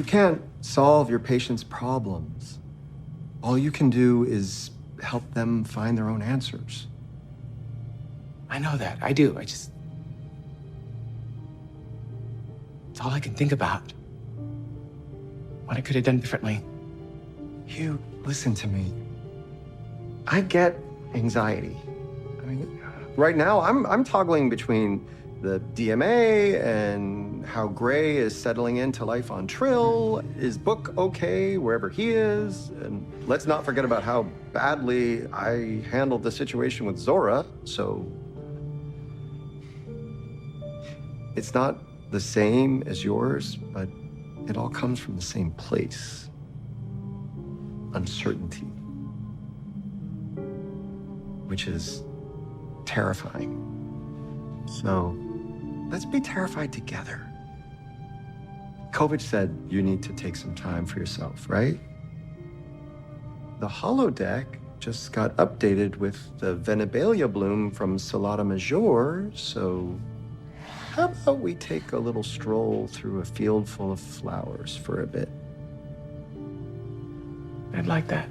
You can't solve your patient's problems. All you can do is help them find their own answers. I know that. I do. It's all I can think about. What I could have done differently. Hugh, listen to me. I get anxiety. I mean, right now I'm toggling between the DMA and how Gray is settling into life on Trill. Is Book okay wherever he is? And let's not forget about how badly I handled the situation with Zora. So it's not the same as yours, but it all comes from the same place. Uncertainty. Which is terrifying. So let's be terrified together. COVID said you need to take some time for yourself, right? The holodeck just got updated with the Venabelia bloom from Salata Major, so how about we take a little stroll through a field full of flowers for a bit? I'd like that.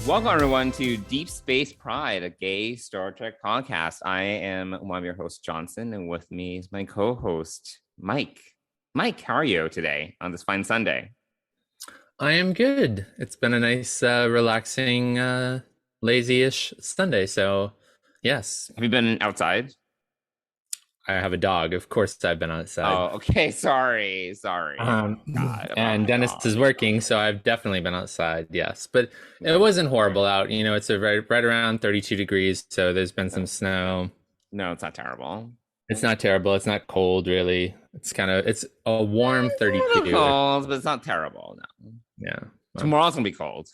Welcome, everyone, to Deep Space Pride, a gay Star Trek podcast. I am one of your hosts, Johnson, and with me is my co-host, Mike. Mike, how are you today on this fine Sunday? I am good. It's been a nice, relaxing, lazy-ish Sunday, so yes. Have you been outside? I have a dog. Of course I've been outside. Oh, okay. Sorry. God, and Dennis is working, so I've definitely been outside, yes. But it wasn't horrible out. You know, it's right around 32 degrees, so there's been some snow. No, it's not terrible. It's not terrible. It's not cold, really. It's a warm 32. It's cold, but it's not terrible, no. Yeah. Well, tomorrow's going to be cold.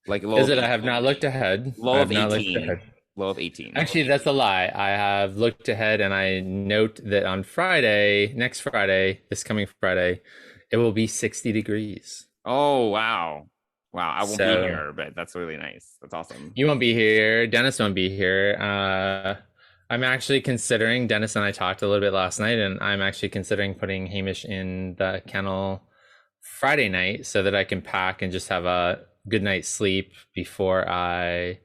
Like low is it? I have not looked ahead. Low of 18. Low of 18. Actually, that's a lie. I have looked ahead, and I note that on Friday, this coming Friday, it will be 60 degrees. Oh, wow. I won't be here, but that's really nice. That's awesome. You won't be here. Dennis won't be here. I'm actually considering, Dennis and I talked a little bit last night, and I'm actually considering putting Hamish in the kennel Friday night so that I can pack and just have a good night's sleep before I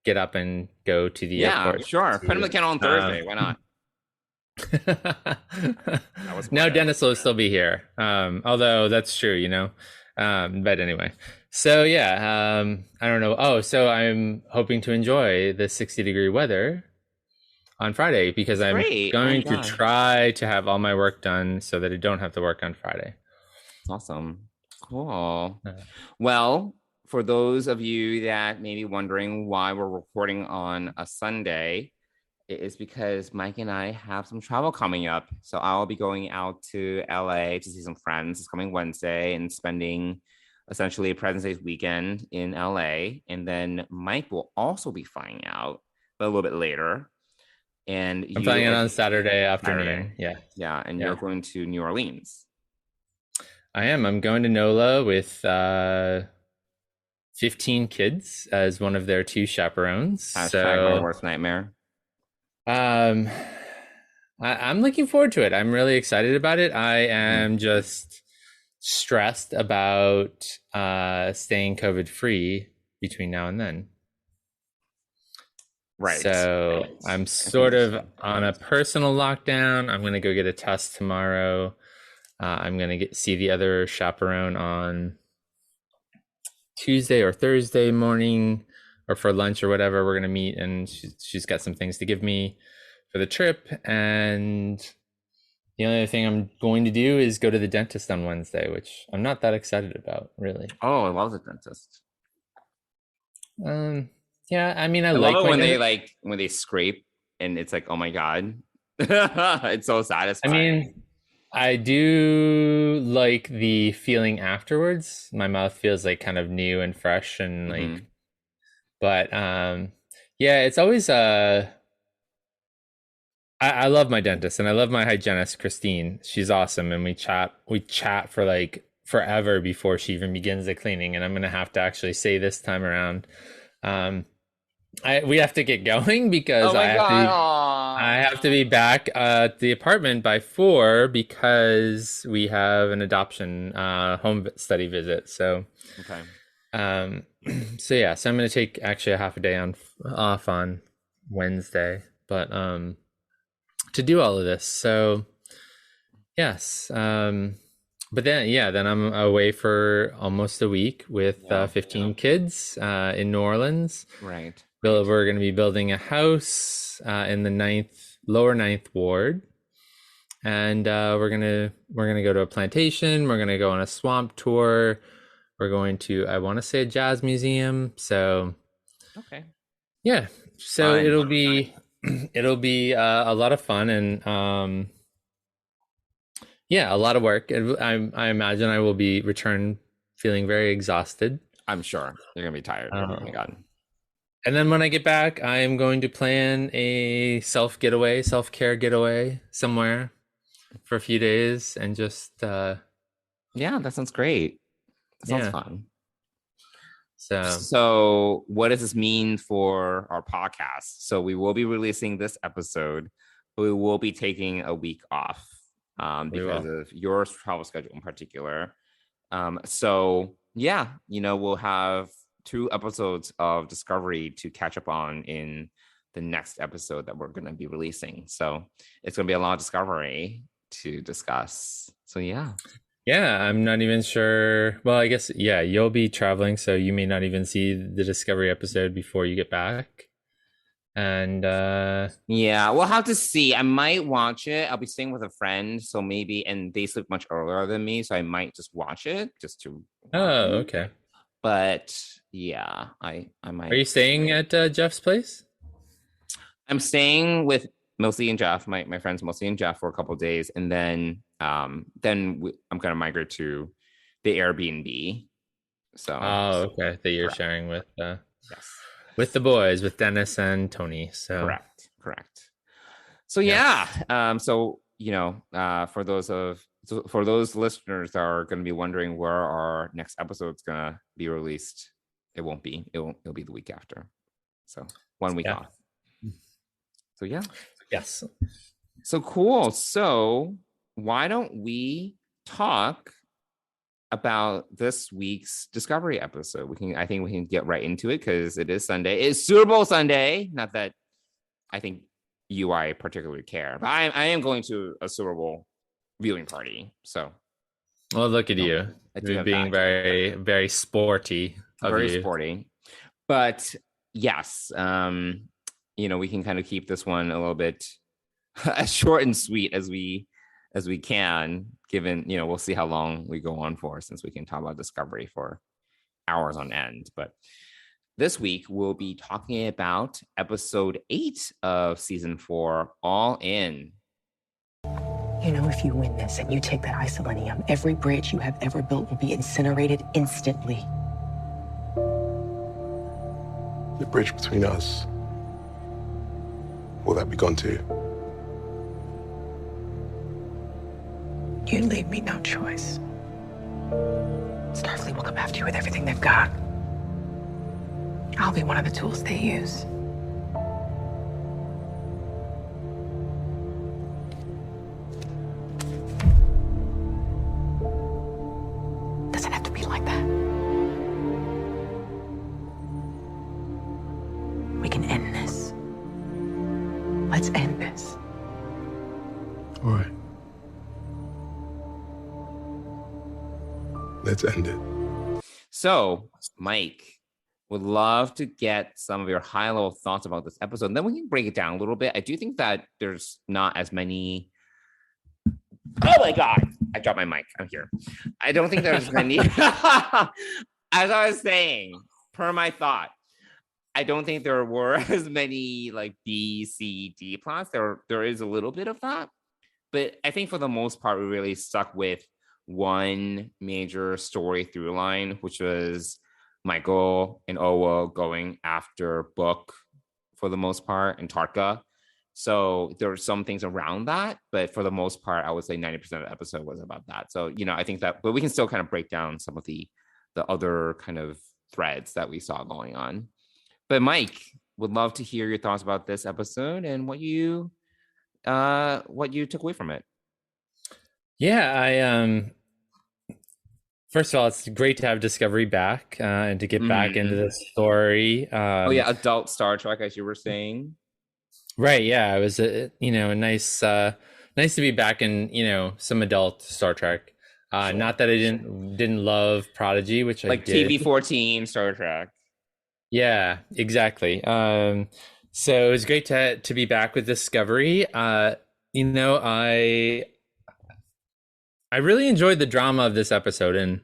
get up and go to the airport. Yeah, sure. Put him in the kennel on Thursday. Why not? No, Dennis will still be here. Although that's true, you know. But anyway. So yeah, I don't know. Oh, so I'm hoping to enjoy the 60-degree weather on Friday because I'm going to try to have all my work done so that I don't have to work on Friday. Awesome. Cool. Well, for those of you that may be wondering why we're recording on a Sunday, it is because Mike and I have some travel coming up. So I'll be going out to LA to see some friends this coming Wednesday and spending essentially a President's Day weekend in LA. And then Mike will also be flying out, but a little bit later. And I'm flying out on Saturday afternoon. Yeah. And you're going to New Orleans. I am. I'm going to NOLA with 15 kids as one of their 2 chaperones. My worst nightmare. I'm looking forward to it. I'm really excited about it. I am just stressed about staying COVID free between now and then. Right. So I'm sort of on a personal lockdown. I'm going to go get a test tomorrow. I'm going to see the other chaperone on Tuesday or Thursday morning or for lunch or whatever. We're going to meet, and she's got some things to give me for the trip. And the only other thing I'm going to do is go to the dentist on Wednesday, which I'm not that excited about, really. Oh, I love the dentist. Yeah, I mean, I love like it when they scrape and it's like, oh my God, it's so I satisfying. mean, I do like the feeling afterwards. My mouth feels like kind of new and fresh and like, but yeah, it's always I love my dentist and I love my hygienist, Christine. She's awesome, and we chat for like forever before she even begins the cleaning. And I'm gonna have to actually say this time around, we have to get going because oh my God. I have to be back at the apartment by 4 because we have an adoption home study visit. So okay. So yeah, so I'm gonna take actually a half a day off on Wednesday, but to do all of this. So yes, but then I'm away for almost a week with 15 kids in New Orleans. Right. We're going to be building a house in the lower 9th ward, and we're gonna go to a plantation. We're gonna go on a swamp tour. We're going to, I want to say, a jazz museum. So okay, yeah, so fun. it'll be a lot of fun, and yeah, a lot of work. I imagine I will be return feeling very exhausted. I'm sure you're gonna be tired. Oh my God. And then when I get back, I am going to plan a self-care getaway somewhere for a few days, and just yeah, that sounds great. That sounds fun. So what does this mean for our podcast? So we will be releasing this episode, but we will be taking a week off because of your travel schedule in particular. So yeah, we'll have 2 episodes of Discovery to catch up on in the next episode that we're going to be releasing. So it's going to be a lot of Discovery to discuss. So yeah. Yeah, I'm not even sure. Well, I guess, yeah, you'll be traveling, so you may not even see the Discovery episode before you get back. And yeah, we'll have to see. I might watch it. I'll be staying with a friend, so maybe, and they sleep much earlier than me, so I might just watch it just to. Oh, okay. But yeah, I might. Are you staying at Jeff's place? I'm staying with Mostly and Jeff, my friends Mostly and Jeff, for a couple of days, and then I'm gonna migrate to the Airbnb. So okay, that you're correct. Sharing with yes, with the boys, with Dennis and Tony. So correct. So yeah, so for those listeners that are going to be wondering where our next episode's gonna be released, it won't be. It'll be the week after. So 1 week off. So yeah. Yes. So cool. So why don't we talk about this week's Discovery episode? I think we can get right into it because it is Sunday. It's Super Bowl Sunday. Not that I think I particularly care, but I am going to a Super Bowl viewing party. So, well, look at you being very, very sporty. Very sporty. But yes, we can kind of keep this one a little bit as short and sweet as we can, given, we'll see how long we go on for, since we can talk about Discovery for hours on end. But this week, we'll be talking about episode 8 of season 4, All In. If you win this and you take that isolinium, every bridge you have ever built will be incinerated instantly. The bridge between us, will that be gone too? You leave me no choice. Starfleet will come after you with everything they've got. I'll be one of the tools they use. Doesn't have to be like that. We can end this. Let's end this. All right. Let's end it. So, Mike, would love to get some of your high-level thoughts about this episode. And then we can break it down a little bit. I do think that there's not as many. Oh my God, I dropped my mic. I'm here. I don't think there's many. As I was saying, per my thought, I don't think there were as many like B, C, D plots. There is a little bit of that, but I think for the most part, we really stuck with one major story through line, which was Michael and Owo going after Book for the most part, and Tarka. So there were some things around that, but for the most part, I would say 90% of the episode was about that. So, I think that, but we can still kind of break down some of the other kind of threads that we saw going on. But Mike, would love to hear your thoughts about this episode and what you took away from it. Yeah, first of all, it's great to have Discovery back and to get back into the story. Adult Star Trek, as you were saying. Right. Yeah, it was a nice to be back in some adult Star Trek. Sure. Not that I didn't love Prodigy, which I did. Like TV-14 Star Trek. Yeah, exactly. So it was great to be back with Discovery. I really enjoyed the drama of this episode, and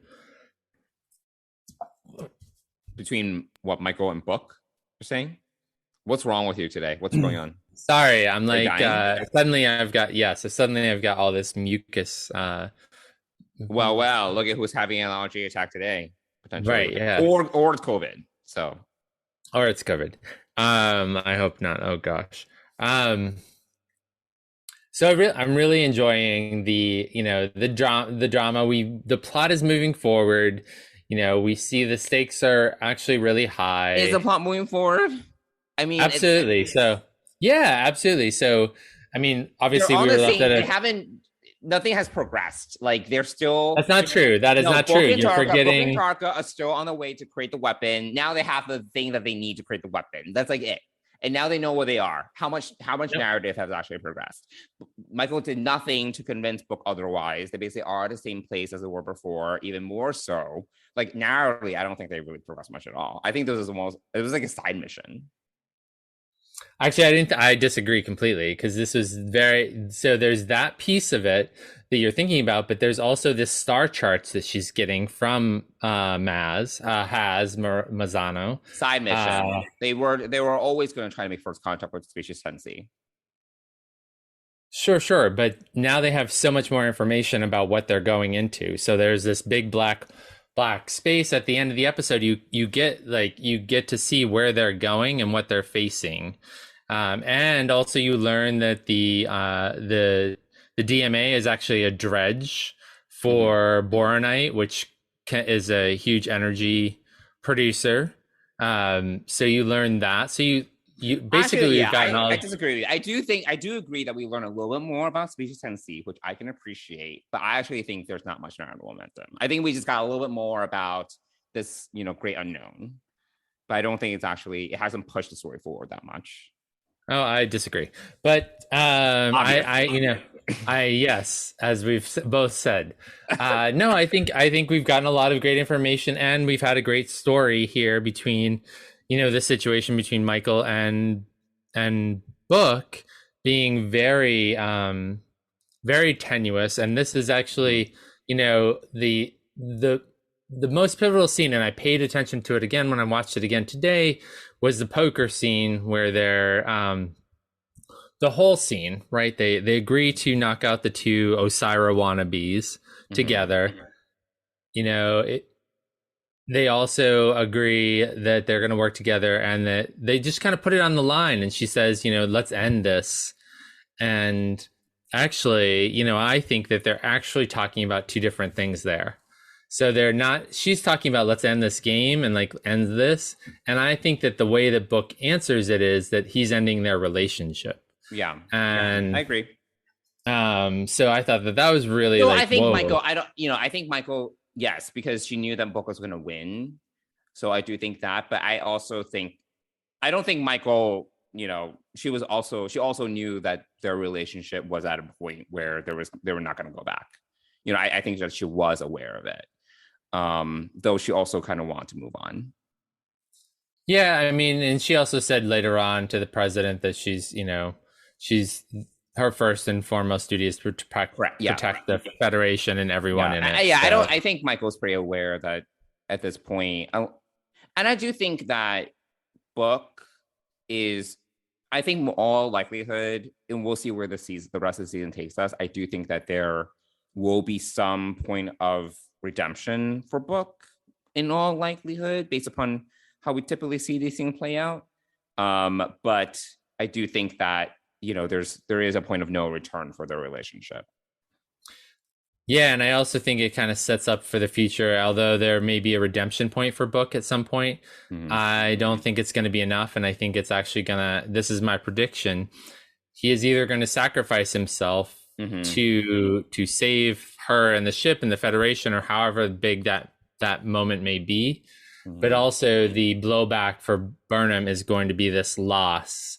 between what Michael and Book are saying. What's wrong with you today? What's going on? Sorry, I'm like suddenly I've got all this mucus. Well, look at who's having an allergy attack today, potentially. Right, yeah. Or it's COVID. So. Or it's COVID. I hope not. Oh gosh. So I'm really enjoying the drama. The plot is moving forward. We see the stakes are actually really high. Is the plot moving forward? I mean, absolutely. Absolutely. So, I mean, obviously we were left at nothing has progressed. Like they're still. That's not true. That is not true. You're forgetting. Book and Tarka are still on the way to create the weapon. Now they have the thing that they need to create the weapon. That's like it. And now they know where they are. How much narrative has actually progressed? Michael did nothing to convince Book otherwise. They basically are at the same place as they were before, even more so. Like narratively, I don't think they really progressed much at all. I think it was like a side mission. Actually, I disagree completely, because this was so there's that piece of it that you're thinking about, but there's also this star charts that she's getting from Mazzano. Side mission. They were always going to try to make first contact with Species Sensi. Sure, but now they have so much more information about what they're going into. So there's this big black space at the end of the episode. You get to see where they're going and what they're facing, and also you learn that the DMA is actually a dredge for boronite, which is a huge energy producer. So you learn that. So you basically, actually, I disagree with you. I do agree that we learn a little bit more about Species Sensi, which I can appreciate, but I actually think there's not much narrative momentum. I think we just got a little bit more about this, great unknown, but I don't think it hasn't pushed the story forward that much. Oh, I disagree, but yes, as we've both said, no, I think we've gotten a lot of great information, and we've had a great story here between. The situation between Michael and Book being very, very tenuous. And this is actually, the most pivotal scene, and I paid attention to it again when I watched it again today, was the poker scene where they're, the whole scene, right? They agree to knock out the two Osira wannabes together. They also agree that they're going to work together, and that they just kind of put it on the line. And she says, let's end this. And actually, I think that they're actually talking about two different things there. So she's talking about let's end this game and end this. And I think that the way that Book answers it is that he's ending their relationship. Yeah. And I agree. So I thought that was really I think Michael, yes, because she knew that Book was going to win. So I do think that, but I don't think Michael, she also knew that their relationship was at a point where they were not going to go back. I think that she was aware of it. Though she also kind of wanted to move on. Yeah, I mean, and she also said later on to the president that she's her first and foremost duty is to protect the Federation and everyone in it. I think Michael's pretty aware that at this point, and I do think that book is, I think, all likelihood, and we'll see where the rest of the season takes us. I do think that there will be some point of redemption for book in all likelihood, based upon how we typically see these things play out. But I do think that, you know, there is a point of no return for their relationship. Yeah, and I also think it kind of sets up for the future, although there may be a redemption point for Book at some point. I don't think it's going to be enough, and I think it's actually this is my prediction, he is either going to sacrifice himself to save her and the ship and the Federation, or however big that moment may be, but also the blowback for Burnham is going to be this loss.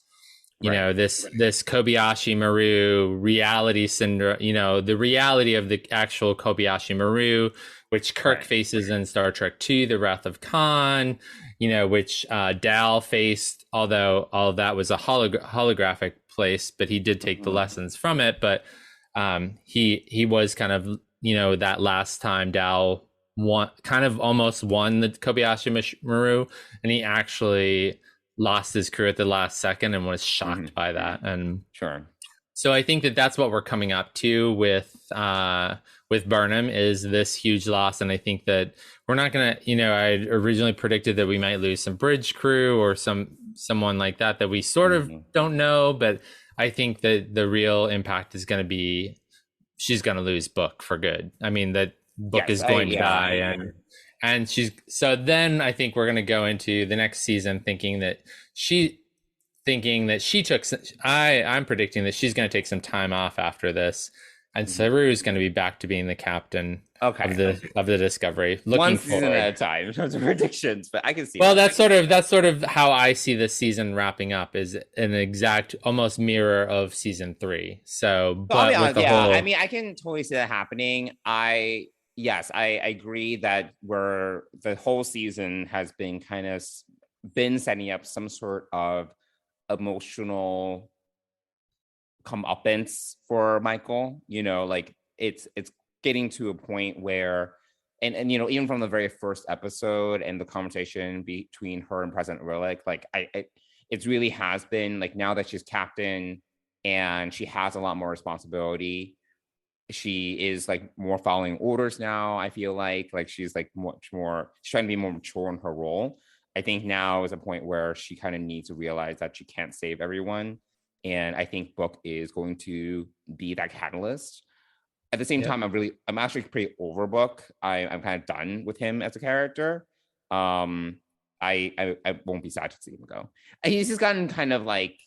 You know, this Kobayashi Maru reality syndrome, you know, the reality of the actual Kobayashi Maru, which Kirk faces in Star Trek II, The Wrath of Khan, you know, which Dal faced, although all that was a holographic place, but he did take the lessons from it. But he was kind of, you know, that last time Dal almost won the Kobayashi Maru, and he actually lost his crew at the last second and was shocked by that. And so I think that's what we're coming up to with Burnham, is this huge loss. And I think that we're not gonna, you know, I originally predicted that we might lose some bridge crew or someone like that we sort of don't know, but I think that the real impact is going to be she's going to lose Book for good. I mean, that Book is going to die, and then I think we're going to go into the next season thinking that she took, I'm predicting that she's going to take some time off after this, and Saru is going to be back to being the captain of the Discovery. One season at a time in terms of predictions, but I can see. Well, that's sort of how I see this season wrapping up, is an exact almost mirror of season 3. So, but with the whole, I mean, I can totally see that happening. Yes, I agree that the whole season has been been setting up some sort of emotional comeuppance for Michael. You know, like it's getting to a point where, and you know, even from the very first episode and the conversation between her and President Rillak, like it really has been like, now that she's captain and she has a lot more responsibility, she is like more following orders now. I feel like she's like much more, she's trying to be more mature in her role. I think now is a point where she kind of needs to realize that she can't save everyone. And I think Book is going to be that catalyst. At the same time, I'm actually pretty over Book. I'm kind of done with him as a character. I won't be sad to see him go. He's just gotten kind of like,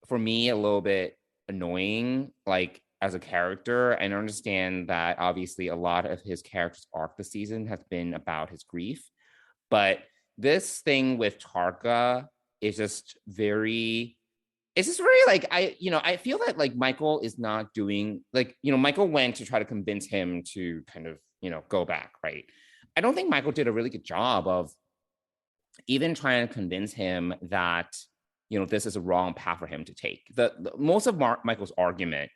for me, a little bit annoying, like as a character. I understand that obviously a lot of his character's arc this season has been about his grief, but this thing with Tarka is just very, it's just very like, I feel that like Michael is not doing, like, you know, Michael went to try to convince him to kind of, you know, go back, right? I don't think Michael did a really good job of even trying to convince him that, you know, this is a wrong path for him to take. The most of Michael's argument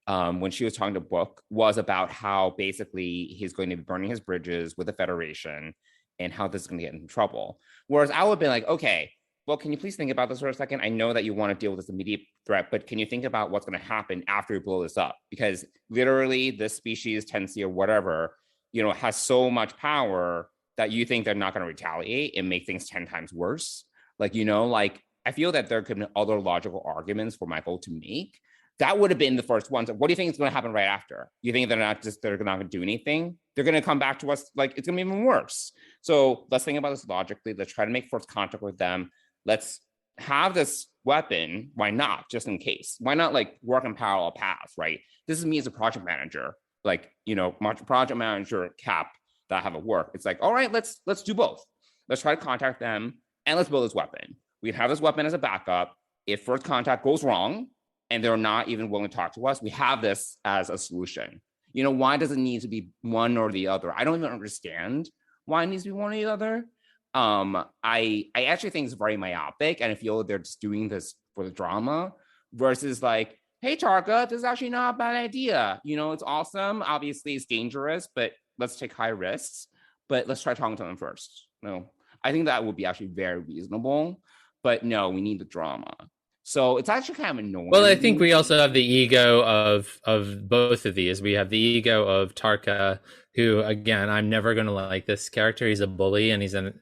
when she was talking to Book was about how basically he's going to be burning his bridges with the Federation and how this is going to get in trouble. Whereas I would have been like, okay, well, can you please think about this for a second? I know that you want to deal with this immediate threat, but can you think about what's going to happen after you blow this up? Because literally this species, tendency or whatever, you know, has so much power that you think they're not going to retaliate and make things 10 times worse. Like, you know, like I feel that there could be other logical arguments for Michael to make. That would have been the first ones. What do you think is going to happen right after? You think they're not going to do anything? They're going to come back to us like it's going to be even worse. So let's think about this logically. Let's try to make first contact with them. Let's have this weapon. Why not? Just in case. Why not like work in parallel paths, right? This is me as a project manager, like, you know, project manager Cap that have at work. It's like, all right, let's do both. Let's try to contact them and let's build this weapon. We have this weapon as a backup. If first contact goes wrong, and they're not even willing to talk to us, we have this as a solution. You know, why does it need to be one or the other? I don't even understand why it needs to be one or the other. I actually think it's very myopic, and I feel they're just doing this for the drama versus like, hey, Tarka, this is actually not a bad idea. You know, it's awesome. Obviously, it's dangerous, but let's take high risks. But let's try talking to them first. No, I think that would be actually very reasonable. but no, we need the drama. So it's actually kind of annoying. Well, I think we also have the ego of both of these. We have the ego of Tarka, who, again, I'm never going to like this character. He's a bully and he's an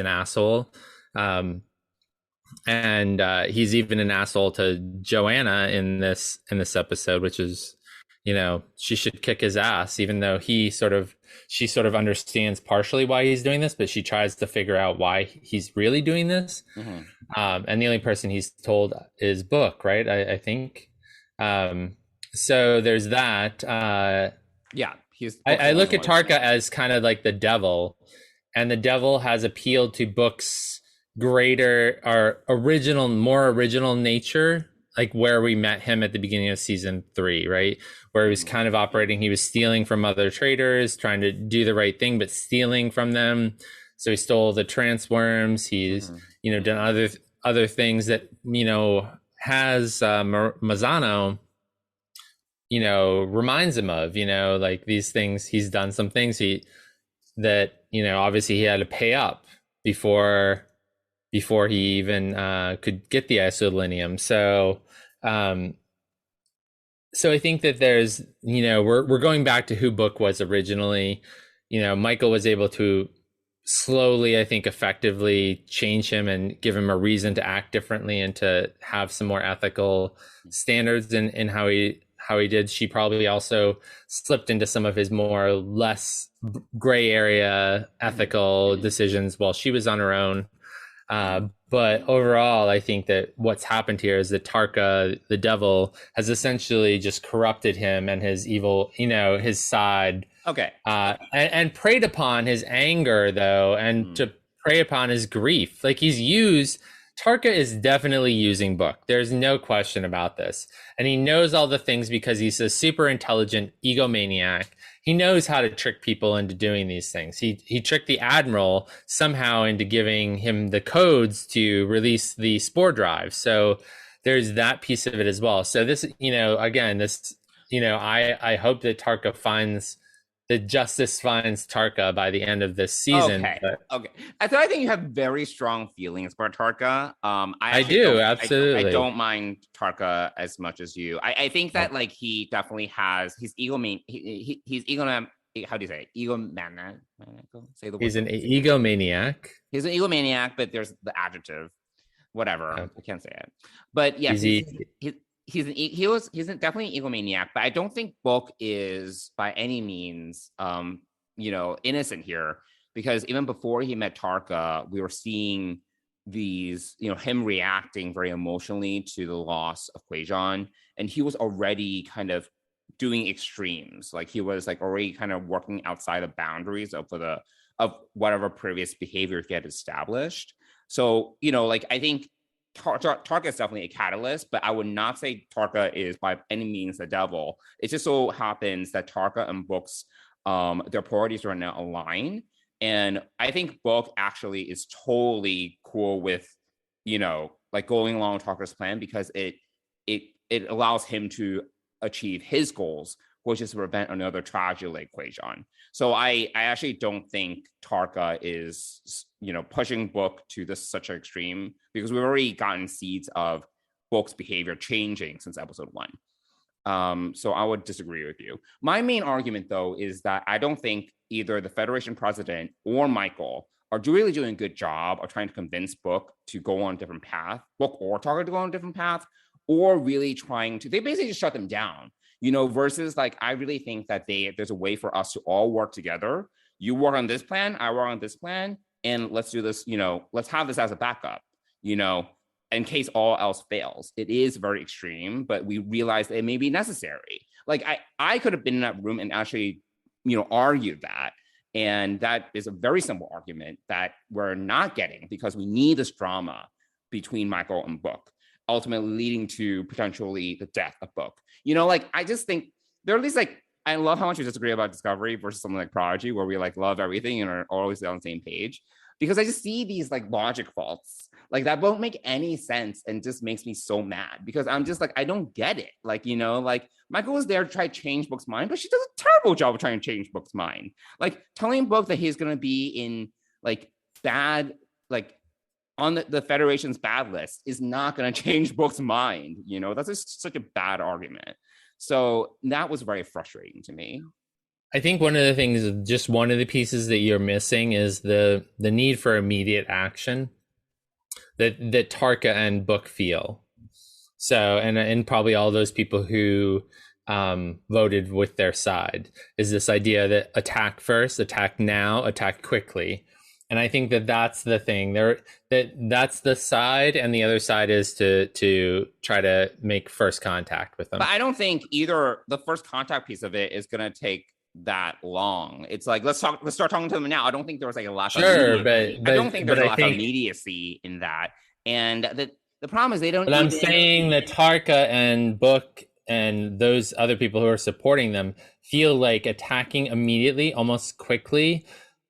asshole. And he's even an asshole to Joanna in this episode, which is, she should kick his ass, even though she sort of understands partially why he's doing this, but she tries to figure out why he's really doing this. Mm-hmm. And the only person he's told is Book, right? I think. So there's that. Yeah, I look at Tarka as kind of like the devil, and the devil has appealed to Book's greater or more original nature, like where we met him at the beginning of season 3, right? Where he was kind of operating, he was stealing from other traders, trying to do the right thing, but stealing from them. So he stole the trance worms. He's, done other things that, has Mazzano, reminds him of, like these things. He's done some things that obviously he had to pay up before he even could get the isodelinium. So I think that there's, we're going back to who Book was originally. Michael was able to slowly, I think, effectively change him and give him a reason to act differently and to have some more ethical standards in how he did. She probably also slipped into some of his more or less gray area ethical decisions while she was on her own. But overall, I think that what's happened here is that Tarka, the devil, has essentially just corrupted him and his evil, his side. Okay. And preyed upon his anger, though, and to prey upon his grief. Like Tarka is definitely using Book. There's no question about this. And he knows all the things because he's a super intelligent egomaniac. He knows how to trick people into doing these things. He tricked the Admiral somehow into giving him the codes to release the spore drive. So there's that piece of it as well. So this, again, this, I hope that justice finds Tarka by the end of this season. Okay. I think you have very strong feelings about Tarka. I do, absolutely. I don't mind Tarka as much as you. I think that like he definitely has his he's how do you say it? Egomaniac? Say the word. He's an egomaniac. He's an egomaniac, but there's the adjective, whatever. Okay. I can't say it. But yeah, he's definitely an egomaniac, but I don't think Book is by any means innocent here, because even before he met Tarka, we were seeing these, him reacting very emotionally to the loss of Kwejian, and he was already kind of doing extremes. Like he was like already kind of working outside the boundaries of whatever previous behavior he had established. So, I think Tarka is definitely a catalyst, but I would not say Tarka is by any means the devil. It just so happens that Tarka and Book's their priorities are now aligned, and I think Book actually is totally cool with like going along with Tarka's plan, because it allows him to achieve his goals, which is to prevent another tragedy like Kwejian. So I actually don't think Tarka is, pushing Book to such an extreme, because we've already gotten seeds of Book's behavior changing since episode 1. So I would disagree with you. My main argument, though, is that I don't think either the Federation president or Michael are really doing a good job of trying to convince Book to go on a different path, Book or Tarka to go on a different path, or really trying to, they basically just shut them down. Versus like, I really think that there's a way for us to all work together. You work on this plan, I work on this plan, and let's do this, let's have this as a backup, in case all else fails. It is very extreme, but we realize that it may be necessary. Like I could have been in that room and actually, argued that. And that is a very simple argument that we're not getting, because we need this drama between Michael and Book, ultimately leading to potentially the death of Book. I just think there are at least I love how much we disagree about Discovery versus something like Prodigy, where we love everything and are always on the same page, because I just see these logic faults that won't make any sense and just makes me so mad, because I'm just I don't get it. Michael was there to try to change Book's mind, but she does a terrible job of trying to change Book's mind. Telling Book that he's going to be in bad, on the Federation's bad list is not going to change Book's mind. You know, that's just such a bad argument. So that was very frustrating to me. I think one of the things, just one of the pieces that you're missing is the need for immediate action that Tarka and Book feel. So, and probably all those people who voted with their side, is this idea that attack first, attack now, attack quickly. And I think that that's the thing there, that's the side, and the other side is to try to make first contact with them. But I don't think either the first contact piece of it is going to take that long. It's like, let's start talking to them now. I don't think there was like a lack of immediacy. I don't think there's a lack of immediacy in that. And the problem is they don't. But I'm saying that Tarka and Book and those other people who are supporting them feel like attacking immediately, almost quickly,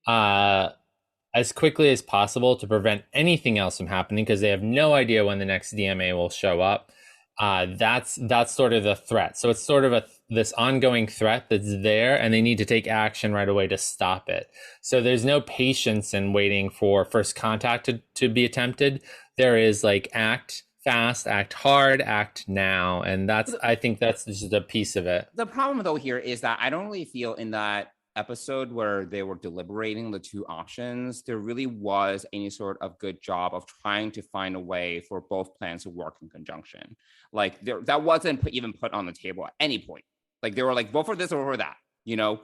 as quickly as possible to prevent anything else from happening, because they have no idea when the next DMA will show up. That's sort of the threat. So it's sort of this ongoing threat that's there, and they need to take action right away to stop it. So there's no patience in waiting for first contact to be attempted. There is like act fast, act hard, act now. And I think that's just a piece of it. The problem though here is that I don't really feel in that episode where they were deliberating the two options, there really was any sort of good job of trying to find a way for both plans to work in conjunction. Like that wasn't even put on the table at any point. Like they were like, vote for this or for that, you know?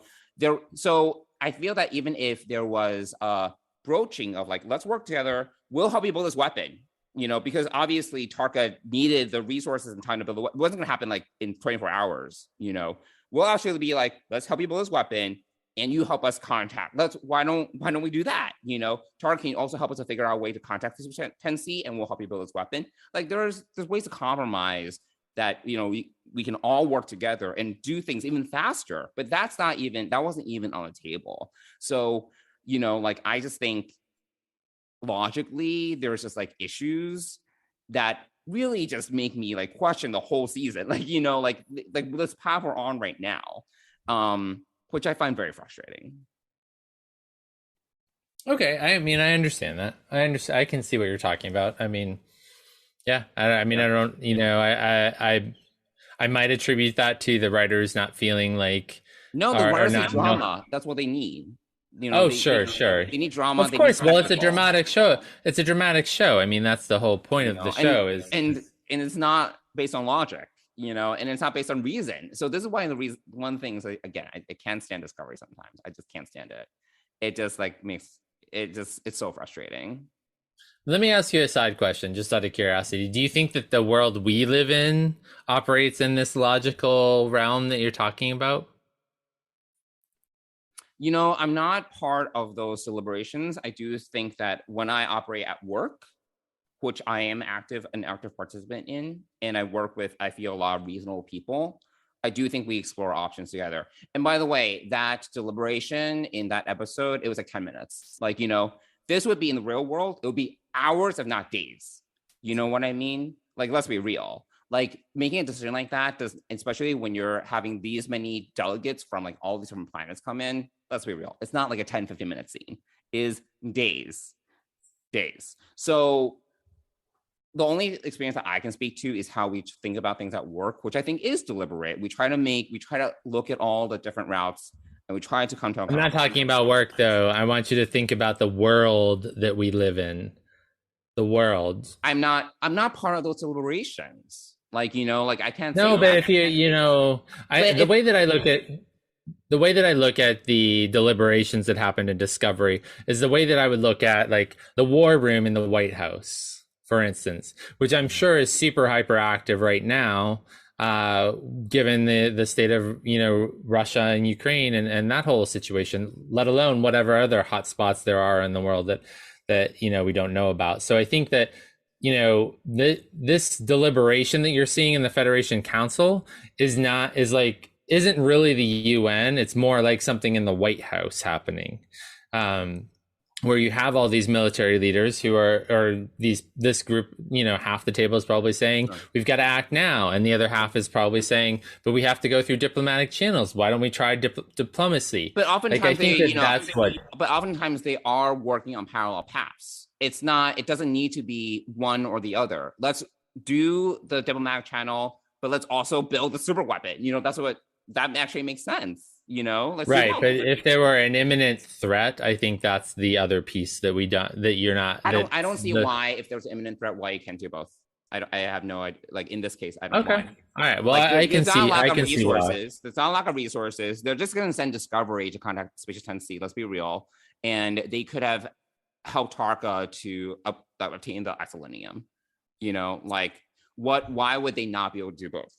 So I feel that even if there was a broaching of like, let's work together, we'll help you build this weapon, you know, because obviously Tarka needed the resources and time to build the weapon. It wasn't gonna happen like in 24 hours, you know? We'll actually be like, let's help you build this weapon, and you help us contact. Why don't we do that? You know, Tarka can also help us to figure out a way to contact this 10C, and we'll help you build this weapon. Like there's ways to compromise that, you know, we can all work together and do things even faster. But that wasn't even on the table. So, you know, like I just think logically there's just like issues that really just make me like question the whole season. Like, you know, like this path we're on right now. Which I find very frustrating. Okay, I mean, I understand that. I can see what you're talking about. I mean, yeah. I mean, I don't. You know, I might attribute that to the writers not feeling like. No, the writers need drama. That's what they need. You know. Sure. They need drama. Of course. Well, it's a dramatic show. It's a dramatic show. I mean, that's the whole point of the show. And it's not based on logic. You know, and it's not based on reason. So this is why one thing is, again, I can't stand Discovery sometimes. I just can't stand it. It just like it's so frustrating. Let me ask you a side question, just out of curiosity. Do you think that the world we live in operates in this logical realm that you're talking about? You know, I'm not part of those deliberations. I do think that when I operate at work, which I am an active participant in, and I work with, I feel, a lot of reasonable people, I do think we explore options together. And by the way, that deliberation in that episode, it was like 10 minutes. Like, you know, this would be in the real world, it would be hours, if not days. You know what I mean? Like, let's be real. Like making a decision like that, especially when you're having these many delegates from like all these different planets come in, let's be real. It's not like a 10, 15 minute scene. It is days. So the only experience that I can speak to is how we think about things at work, which I think is deliberate. We try to look at all the different routes, and we try to come to. I'm not talking about work, though. I want you to think about the world that we live in. The world. I'm not part of those deliberations. Like, you know, like I can't. No, but if you know, the way that I look at the deliberations that happened in Discovery is the way that I would look at like the war room in the White House, for instance, which I'm sure is super hyperactive right now, given the state of, you know, Russia and Ukraine and that whole situation, let alone whatever other hotspots there are in the world that you know we don't know about. So I think that, you know, this deliberation that you're seeing in the Federation Council isn't really the UN. It's more like something in the White House happening. where you have all these military leaders who or this group, half the table is probably saying we've got to act now, and the other half is probably saying, but we have to go through diplomatic channels. Why don't we try diplomacy? But oftentimes I think that's what. But oftentimes they are working on parallel paths. It's not. It doesn't need to be one or the other. Let's do the diplomatic channel, but let's also build the super weapon. That actually makes sense. Right, but if there were an imminent threat, I think that's the other piece that you're not. I don't see why, if there's an imminent threat, why you can't do both. I have no idea. Like in this case, I don't know. Okay, all right. Well, I can see why. It's not a lack of resources. They're just going to send Discovery to contact Species 10C. Let's be real, and they could have helped Tarka to obtain the isolinium. Why would they not be able to do both?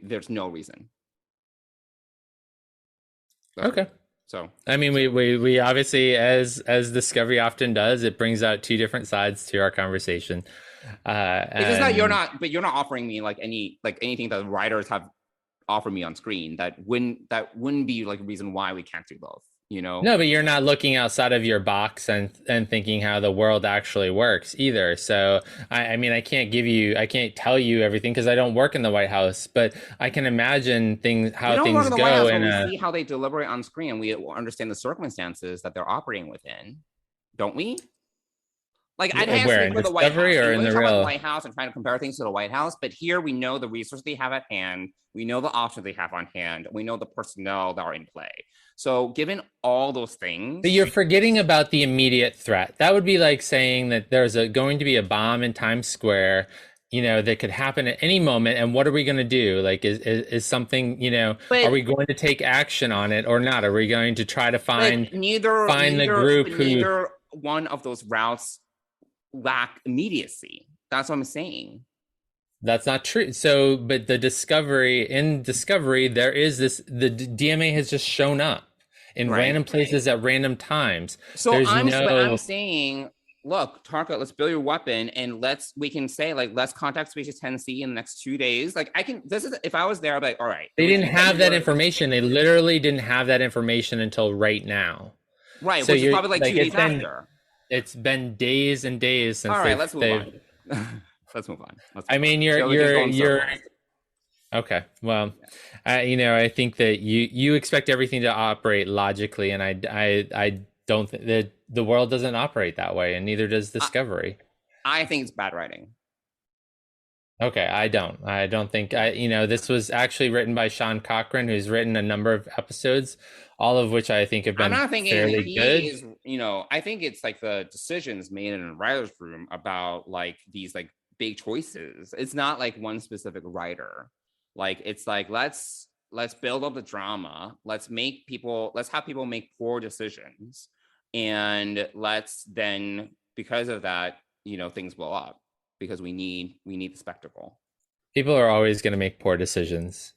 There's no reason. Okay. So I mean, we obviously, as Discovery often does, it brings out two different sides to our conversation. It's just that you're not offering me anything that writers have offered me on screen that wouldn't be like a reason why we can't do both. No, but you're not looking outside of your box and thinking how the world actually works either. So I mean, I can't tell you everything because I don't work in the White House, but I can imagine how things go. We see how they deliberate on screen, and we understand the circumstances that they're operating within, don't we? Like I'd where, in Discovery or in the real White House and trying to compare things to the White House, but here we know the resources they have at hand, we know the options they have on hand, we know the personnel that are in play. So given all those things, but you're forgetting about the immediate threat. That would be like saying that there's going to be a bomb in Times Square, that could happen at any moment. And what are we going to do? Like, is something, are we going to take action on it or not? Are we going to try to find the group neither one of those routes lack immediacy? That's what I'm saying. That's not true. So, but in Discovery, there is the DMA has just shown up in random places at random times. So I'm saying, look, Tarka, let's build your weapon and let's contact Species 10C in the next 2 days. If I was there, I'd be like, all right. They didn't have that information. They literally didn't have that information until right now. Right, so which is probably 2 days after. It's been days and days since. All right, let's move on. Let's move on. I mean, you're okay. Well, I think that you expect everything to operate logically, and I don't think that the world doesn't operate that way, and neither does Discovery. I think it's bad writing. Okay, I don't think this was actually written by Sean Cochran, who's written a number of episodes, all of which I think have been fairly good. I think it's like the decisions made in a writer's room about these big choices. It's not like one specific writer. It's like let's build up the drama. Let's have people make poor decisions, and let's then, because of that, things blow up because we need the spectacle. People are always going to make poor decisions.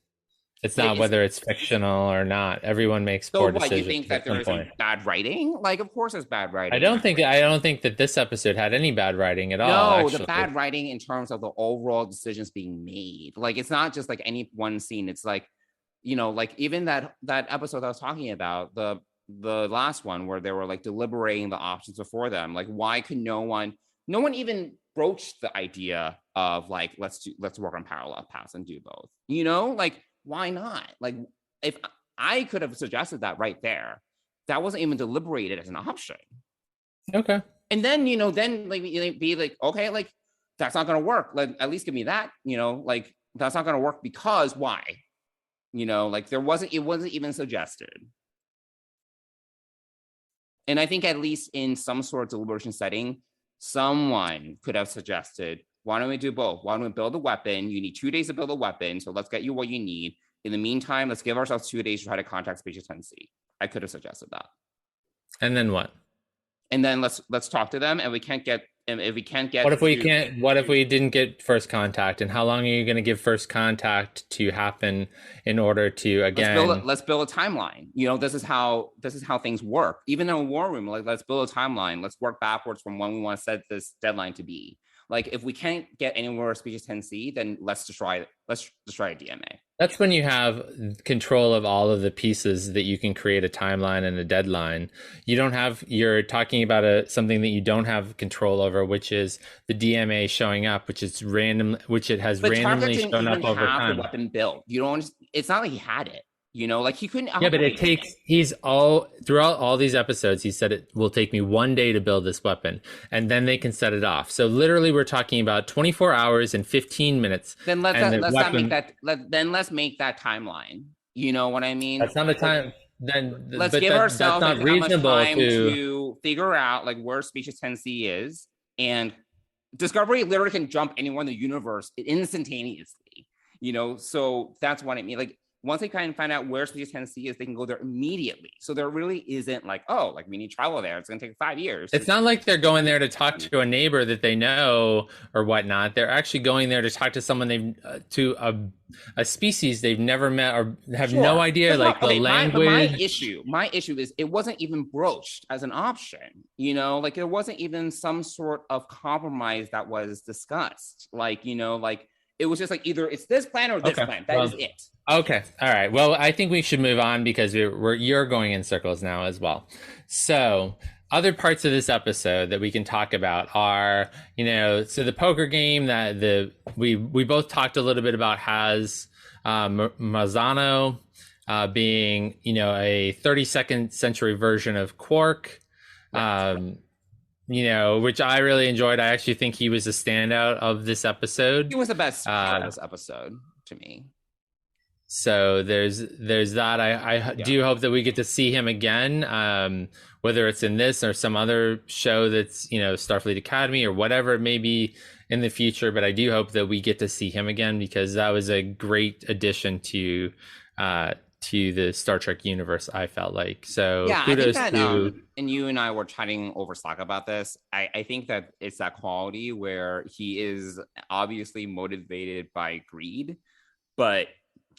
It's not whether it's fictional or not. Everyone makes poor decisions. You think that there's bad writing? Of course there's bad writing. I don't think that this episode had any bad writing at all. No, actually. The bad writing in terms of the overall decisions being made. It's not just any one scene. It's even that episode I was talking about, the last one where they were deliberating the options before them. Why could no one even broach the idea of let's work on parallel paths and do both? Why not? If I could have suggested that right there, that wasn't even deliberated as an option. Okay. And then, be okay, that's not going to work. At least give me that, that's not going to work because why? It wasn't even suggested. And I think at least in some sort of deliberation setting, someone could have suggested, why don't we do both? Why don't we build a weapon? You need 2 days to build a weapon, so let's get you what you need. In the meantime, let's give ourselves 2 days to try to contact Species 10C. I could have suggested that. And then what? And then let's talk to them, and if we can't get what if we didn't get first contact? And how long are you going to give first contact to happen in order to let's build a timeline. This is how things work. Even in a war room, let's build a timeline. Let's work backwards from when we want to set this deadline to be. Like, if we can't get anywhere species 10C, then let's destroy a DMA. That's when you have control of all of the pieces that you can create a timeline and a deadline. You're talking about something that you don't have control over, which is the DMA showing up, which has randomly shown up over time. The weapon built. It's not like he had it. Like he couldn't. Yeah, but throughout all these episodes, he said it will take me 1 day to build this weapon, and then they can set it off. So literally, we're talking about 24 hours and 15 minutes. Then let's make that timeline. You know what I mean? That's not a time. Then let's give ourselves how much time to figure out like where species 10C is, and Discovery literally can jump anywhere in the universe instantaneously. So that's what I mean. Like, once they kind of find out where species 10C is, they can go there immediately. So there really isn't like, we need travel there. It's going to take 5 years. It's not like they're going there to talk to a neighbor that they know or whatnot. They're actually going there to talk to someone a species they've never met or have no idea, like the language. My issue is it wasn't even broached as an option. Like there wasn't even some sort of compromise that was discussed. It was just like either it's this plan or this plan. That is it. Okay. All right. Well, I think we should move on because you're going in circles now as well. So other parts of this episode that we can talk about are, so the poker game that we both talked a little bit about has Mazzano being, a 32nd century version of Quark. Right. Which I really enjoyed. I actually think he was a standout of this episode. He was the best part of this episode to me. So there's that. I do hope that we get to see him again, whether it's in this or some other show that's, Starfleet Academy or whatever it may be in the future. But I do hope that we get to see him again because that was a great addition to the Star Trek universe, I felt like. So yeah, kudos I think that, and you and I were chatting over Slack about this. I think that it's that quality where he is obviously motivated by greed, but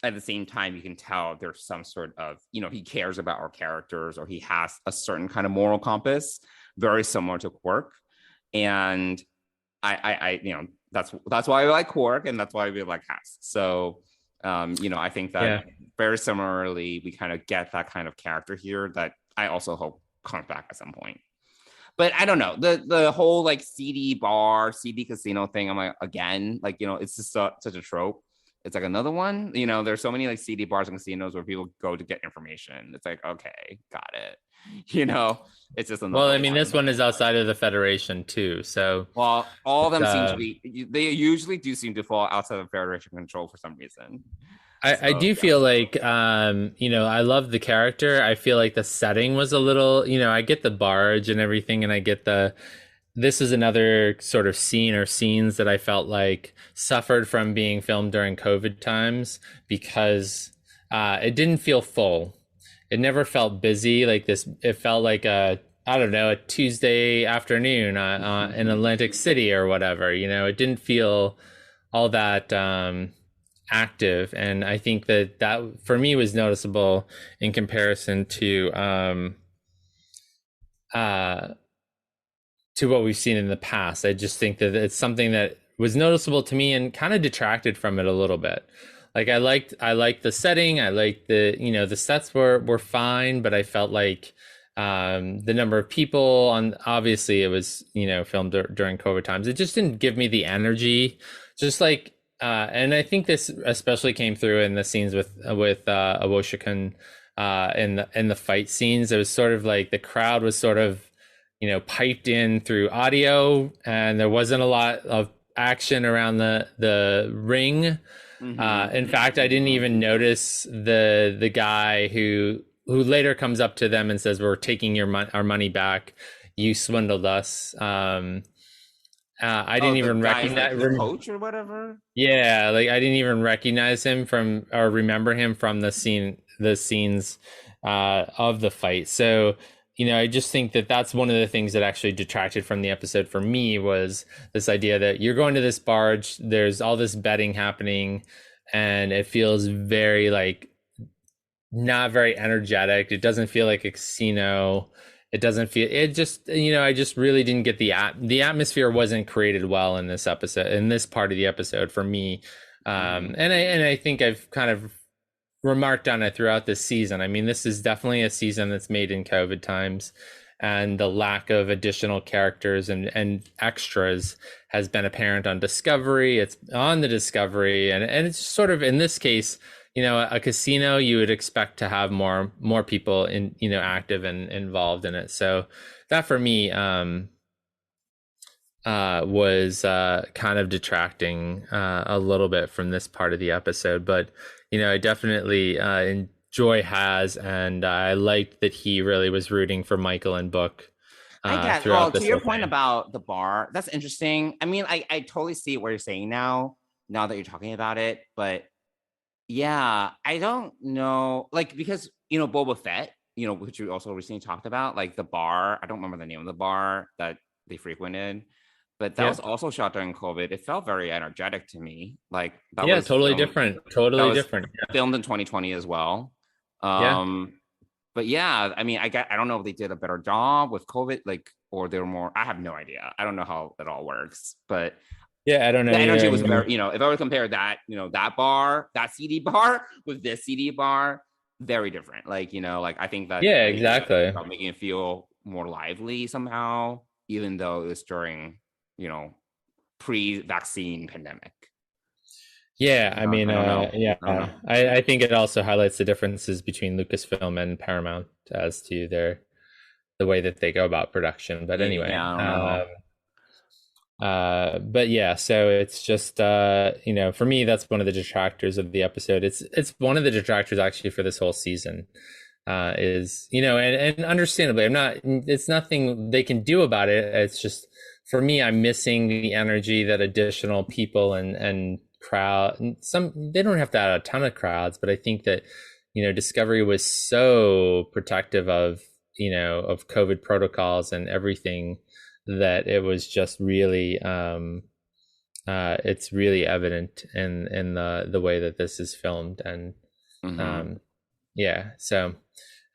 at the same time, you can tell there's some sort of, he cares about our characters or he has a certain kind of moral compass, very similar to Quark. And I that's why I like Quark and that's why we like Haas. So, I think that very similarly, we kind of get that kind of character here that I also hope comes back at some point. But I don't know, the whole like CD casino thing. I'm like, again, like, it's just such a trope. It's like another one, there's so many like CD bars and casinos where people go to get information. It's like, okay, got it. It's just another. Well, I mean, this one is outside of the Federation too. So, well, all of them seem to be, they usually do seem to fall outside of Federation control for some reason. I do feel like, I love the character. I feel like the setting was a little, I get the barge and everything, and I get this is another sort of scene or scenes that I felt like suffered from being filmed during COVID times because it didn't feel full. It never felt busy like this. It felt like a Tuesday afternoon in Atlantic City or whatever. It didn't feel all that active. And I think that for me was noticeable in comparison to what we've seen in the past. I just think that it's something that was noticeable to me and kind of detracted from it a little bit. Like I liked the setting. I liked the sets were fine, but I felt like the number of people obviously it was, filmed during COVID times. It just didn't give me the energy, just like, and I think this especially came through in the scenes with Awoshikan, in the fight scenes. It was sort of like the crowd was sort of, piped in through audio, and there wasn't a lot of action around the ring. Mm-hmm. In fact, I didn't even notice the guy who later comes up to them and says, "We're taking our money back. You swindled us." I didn't even recognize the coach or whatever. Yeah, like I didn't even recognize him from or remember him from the scenes of the fight. So. I just think that that's one of the things that actually detracted from the episode for me was this idea that you're going to this barge, there's all this betting happening, and it feels very like not very energetic. It doesn't feel like a casino. It doesn't feel, it just, I just really didn't get the atmosphere wasn't created well in this episode, in this part of the episode for me. And I think I've kind of remarked on it throughout this season. I mean, this is definitely a season that's made in COVID times, and the lack of additional characters and extras has been apparent on Discovery. It's on the Discovery, and it's sort of, in this case, a casino, you would expect to have more people in, active and involved in it. So that for me was kind of detracting a little bit from this part of the episode. But I definitely enjoy Has, and I liked that he really was rooting for Michael and Book. I guess. Well, to your point about the bar, that's interesting. I mean, I totally see what you're saying now that you're talking about it, but yeah, I don't know, like, because Boba Fett, which we also recently talked about, like the bar, I don't remember the name of the bar that they frequented, but that was also shot during COVID. It felt very energetic to me. Like that was totally different. Totally different. Filmed in 2020 as well. But yeah, I mean, I don't know if they did a better job with COVID, like, or they were more. I have no idea. I don't know how it all works, but yeah, I don't know. The energy was very, if I were to compare that, that bar, that CD bar with this CD bar, very different. Like, like I think that exactly making it feel more lively somehow, even though it was during, pre-vaccine pandemic. Yeah, I mean, I think it also highlights the differences between Lucasfilm and Paramount as to the way that they go about production. But anyway, but yeah, so it's just for me, that's one of the detractors of the episode. It's one of the detractors actually for this whole season. Is and understandably, it's nothing they can do about it. It's just, for me, I'm missing the energy that additional people and crowd, they don't have to add a ton of crowds, but I think that Discovery was so protective of of COVID protocols and everything, that it was just really it's really evident in the way that this is filmed. And so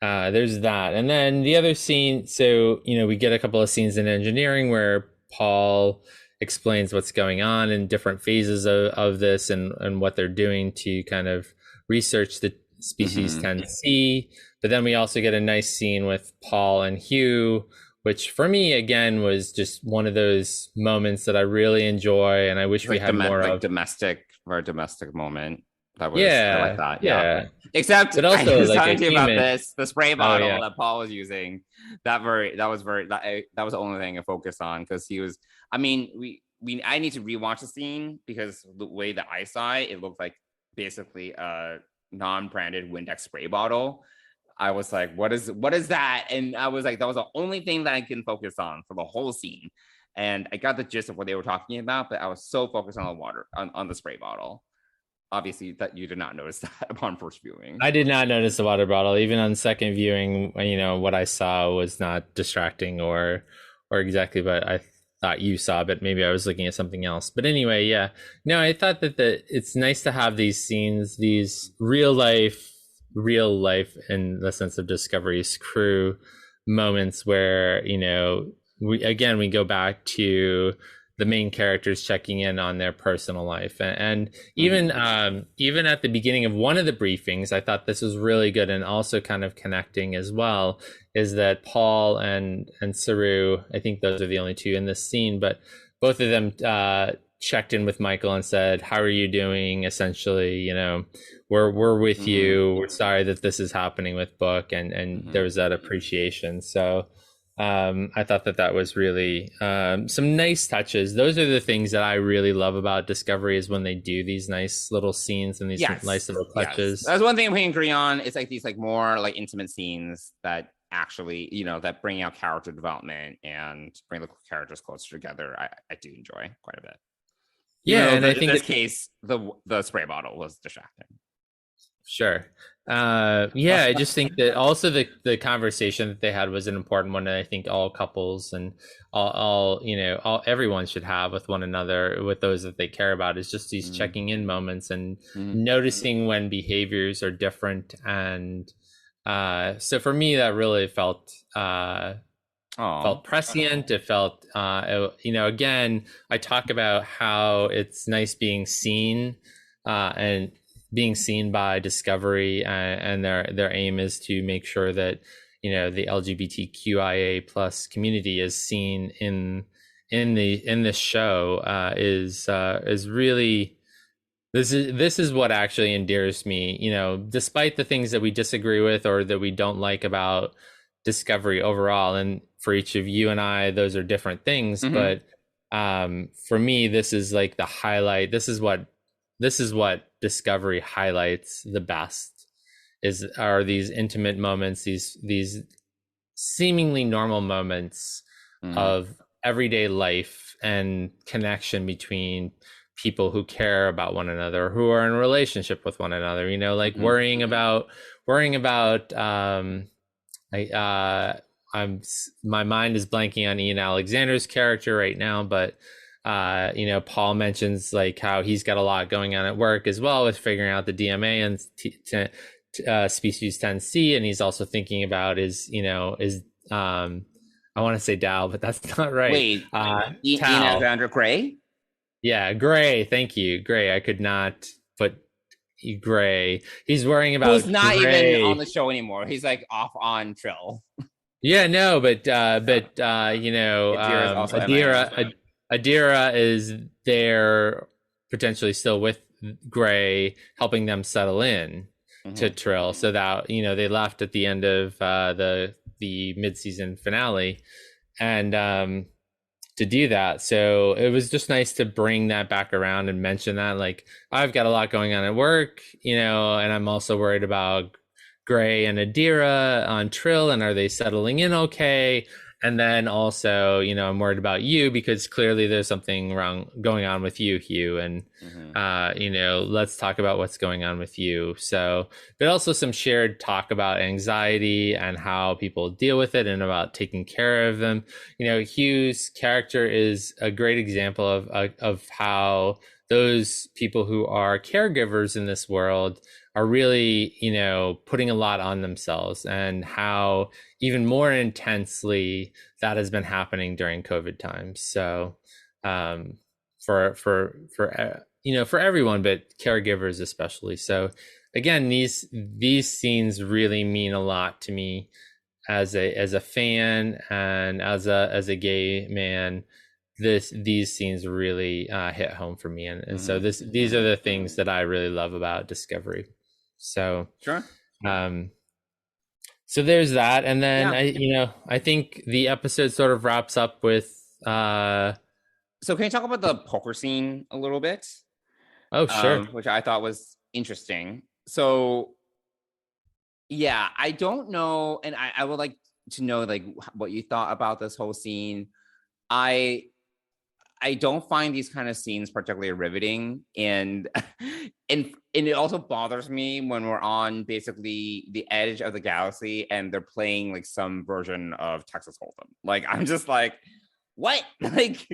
there's that. And then the other scene, so we get a couple of scenes in engineering where Paul explains what's going on in different phases of this and what they're doing to kind of research the species 10C. But then we also get a nice scene with Paul and Hugh, which for me, again, was just one of those moments that I really enjoy, and I wish we had more of. Very domestic moment. That was, I like that. Yeah. Except but also, I was like, talking to you about this, the spray bottle that Paul was using. That was the only thing I focused on, because he was. I mean, I need to rewatch the scene, because the way that I saw it, it looked like basically a non-branded Windex spray bottle. I was like, what is that? And I was like, that was the only thing that I can focus on for the whole scene. And I got the gist of what they were talking about, but I was so focused on the water, on the spray bottle. Obviously, that you did not notice that upon first viewing. I did not notice the water bottle. Even on second viewing, what I saw was not distracting or exactly what I thought you saw, but maybe I was looking at something else. But anyway, yeah. No, I thought that it's nice to have these scenes, these real life in the sense of Discovery's crew moments where, we go back to the main characters checking in on their personal life. And even at the beginning of one of the briefings, I thought this was really good, and also kind of connecting as well, is that Paul and Saru, I think those are the only two in this scene, but both of them checked in with Michael and said, how are you doing? Essentially, we're with you. We're sorry that this is happening with Book, and there was that appreciation. So I thought that was really some nice touches. Those are the things that I really love about Discovery, is when they do these nice little scenes and these nice little touches. That's one thing we can agree on. It's like these more like intimate scenes that actually, that bring out character development and bring the characters closer together. I do enjoy quite a bit. And I think in this case, the spray bottle was distracting. Sure. I just think that also the conversation that they had was an important one, and I think all couples and all everyone should have with one another, with those that they care about, is just these checking in moments and noticing when behaviors are different. And so for me, that really felt felt prescient. It felt, again, I talk about how it's nice being seen and being seen by Discovery, and their aim is to make sure that, the LGBTQIA plus community is seen in this show, is really, this is what actually endears me, despite the things that we disagree with or that we don't like about Discovery overall. And for each of you and I, those are different things. But for me, this is like the highlight. This is what Discovery highlights the best, are these intimate moments, these seemingly normal moments of everyday life and connection between people who care about one another, who are in a relationship with one another, like worrying about my mind is blanking on Ian Alexander's character right now, but Paul mentions like how he's got a lot going on at work as well with figuring out the DMA and species 10C, and he's also thinking about I want to say Dow, but that's not right. Wait, Ian Alexander Gray? Yeah, Gray. Thank you, Gray. I could not put Gray. He's worrying about. Who's not Gray. even on the show anymore. He's like off on Trill. Yeah, no, but Adira is there potentially still with Gray, helping them settle in to Trill, so that they left at the end of the mid-season finale, and to do that. So it was just nice to bring that back around and mention that, like, I've got a lot going on at work, and I'm also worried about Gray and Adira on Trill, and are they settling in okay? And then also, I'm worried about you because clearly there's something wrong going on with you, Hugh. And, let's talk about what's going on with you. So, but also some shared talk about anxiety and how people deal with it and about taking care of them. Hugh's character is a great example of how those people who are caregivers in this world are really, putting a lot on themselves, and how even more intensely that has been happening during COVID times. So, for everyone, but caregivers especially. So, again, these scenes really mean a lot to me as a fan and as a gay man. These scenes really hit home for me, and so these are the things that I really love about Discovery. So sure. So there's that, and then I think the episode sort of wraps up with. So can you talk about the poker scene a little bit? Oh, sure. Which I thought was interesting. So, yeah, I don't know, and I would like to know like what you thought about this whole scene. I don't find these kind of scenes particularly riveting, and it also bothers me when we're on basically the edge of the galaxy and they're playing like some version of Texas Hold'em. Like, I'm just like, what? Like,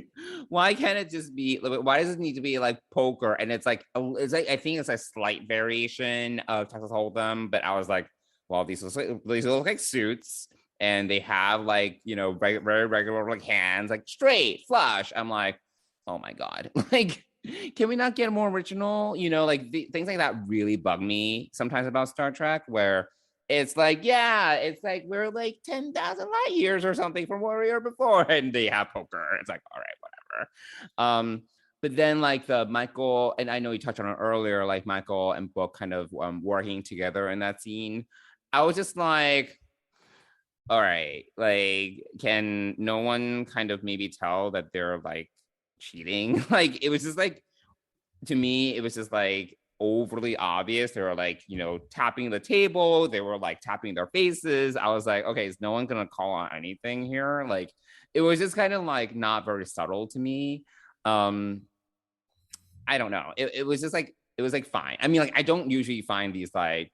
why can't it just be? Why does it need to be like poker? And it's like I think it's a slight variation of Texas Hold'em, but I was like, well, these look like suits. And they have like, very, very regular like hands, like straight, flush. I'm like, oh my God. Like, can we not get more original? Like things like that really bug me sometimes about Star Trek, where it's like, yeah, it's like we're like 10,000 light years or something from where we were before. And they have poker. It's like, all right, whatever. But then like the Michael, and I know you touched on it earlier, like Michael and Book kind of working together in that scene. I was just like, all right, like, can no one kind of maybe tell that they're like cheating? Like, it was just like, to me, it was just like overly obvious. They were like, tapping the table. They were like tapping their faces. I was like, okay, is no one going to call on anything here? Like, it was just kind of like not very subtle to me. I don't know. It was just like, it was like fine. I mean, like, I don't usually find these like,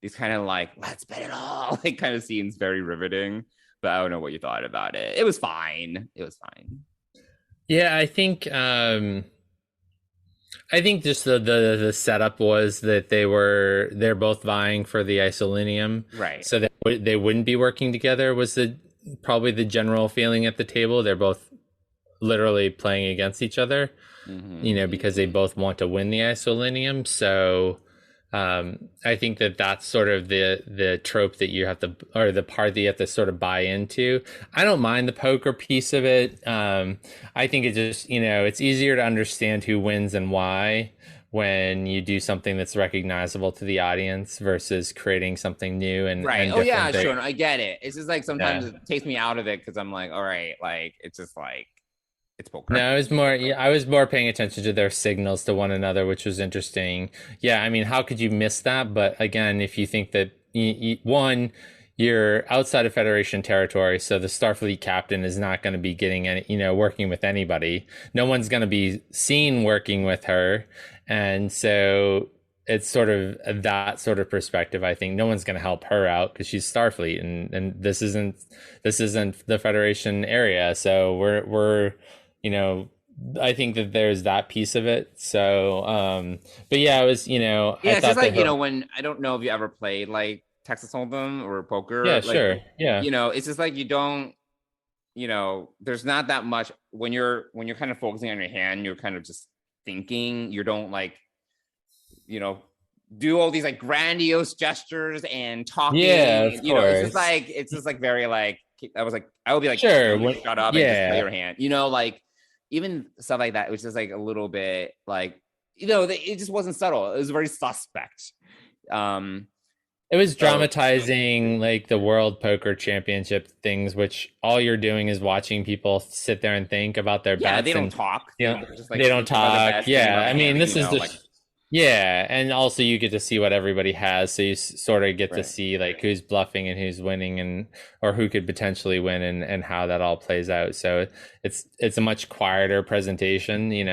these kind of like, let's bet it all, like kind of scenes very riveting, but I don't know what you thought about it. It was fine. Yeah, I think just the setup was that they're both vying for the isolinium, right? So that they wouldn't be working together was probably the general feeling at the table. They're both literally playing against each other, because they both want to win the isolinium. So I think that's sort of the trope that you have to, or the part that you have to sort of buy into. I don't mind the poker piece of it. I think it just, it's easier to understand who wins and why when you do something that's recognizable to the audience versus creating something new and right. And Yeah, sure. I get it. It's just like sometimes Yeah. it takes me out of it because I'm like, all right, like it's just like it's poker. No, I was more paying attention to their signals to one another, which was interesting. Yeah, I mean, how could you miss that? But again, if you think that one, you're outside of Federation territory, so the Starfleet captain is not going to be getting any, working with anybody. No one's going to be seen working with her, and so it's sort of that sort of perspective. I think no one's going to help her out because she's Starfleet, and this isn't the Federation area, so we're I think that there's that piece of it. So, but yeah, it was, yeah, it's just like, when I don't know if you ever played like Texas Hold'em or poker. Yeah, like, sure. Yeah. It's just like you don't, there's not that much when you're kind of focusing on your hand, you're kind of just thinking, you don't like, do all these like grandiose gestures and talking. Yeah, of course. It's just like very like, I would be like, sure, shut up and just play your hand, like even stuff like that. It was just like a little bit like, it just wasn't subtle. It was very suspect. It was dramatizing like the World Poker Championship things, which all you're doing is watching people sit there and think about their bets. Yeah, they don't talk. Just like, they don't talk. Yeah, I mean, this is yeah, and also you get to see what everybody has, so you sort of get to see like who's bluffing and who's winning, or who could potentially win, and how that all plays out. So it's a much quieter presentation, in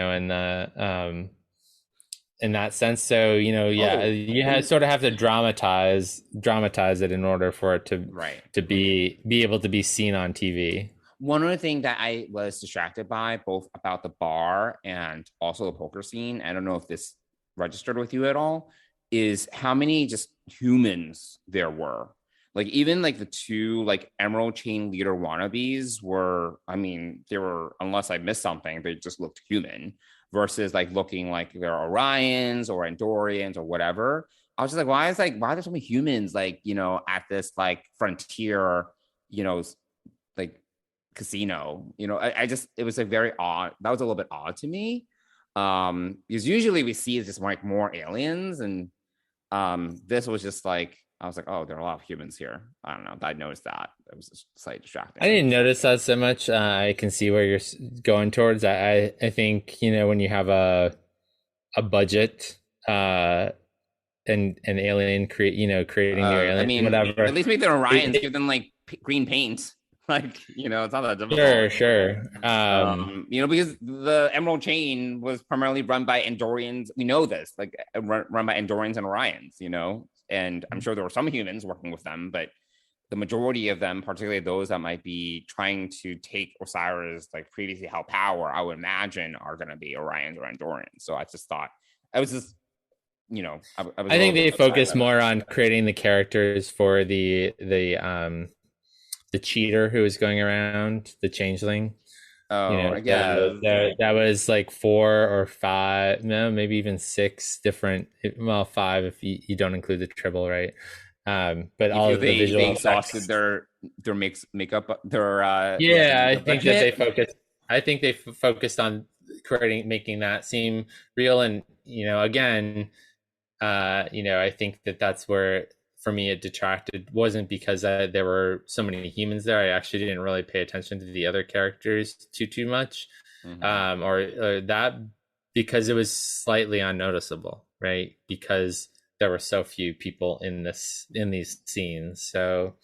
that sense. So you sort of have to dramatize it in order for it to be able to be seen on TV. One other thing that I was distracted by, both about the bar and also the poker scene, I don't know if this registered with you at all, is how many just humans there were. Like even like the two like Emerald Chain leader wannabes were, I mean, they were, unless I missed something, they just looked human versus like looking like they're Orions or Andorians or whatever. I was just like, why are there so many humans like, at this like frontier, like casino, it was like very odd. That was a little bit odd to me. Because usually we see just like more aliens, and this was just like, I was like, oh, there are a lot of humans here. I don't know. I noticed that. It was just slightly distracting. I didn't notice that so much. I can see where you're going towards. I think, when you have a budget, an alien creating your alien, I mean, whatever. At least make the Orions, give them like green paint. Like, it's not that difficult. Sure. Because the Emerald Chain was primarily run by Andorians. We know this, like run by Andorians and Orions, and I'm sure there were some humans working with them, but the majority of them, particularly those that might be trying to take Osiris, like previously held power, I would imagine are going to be Orions or Andorians. So I just thought, I was just, I think they focus more on creating the characters for the cheater who was going around, the changeling. I guess that was like 4 or 5, no, maybe even 6 different. Well, 5 if you don't include the triple, right? But all of the visual exhausted their makeup, their I think that they focused. I think they focused on making that seem real, and again, I think that's where, for me, it detracted. Wasn't because there were so many humans there. I actually didn't really pay attention to the other characters too much, or that, because it was slightly unnoticeable, right? Because there were so few people in these scenes. So,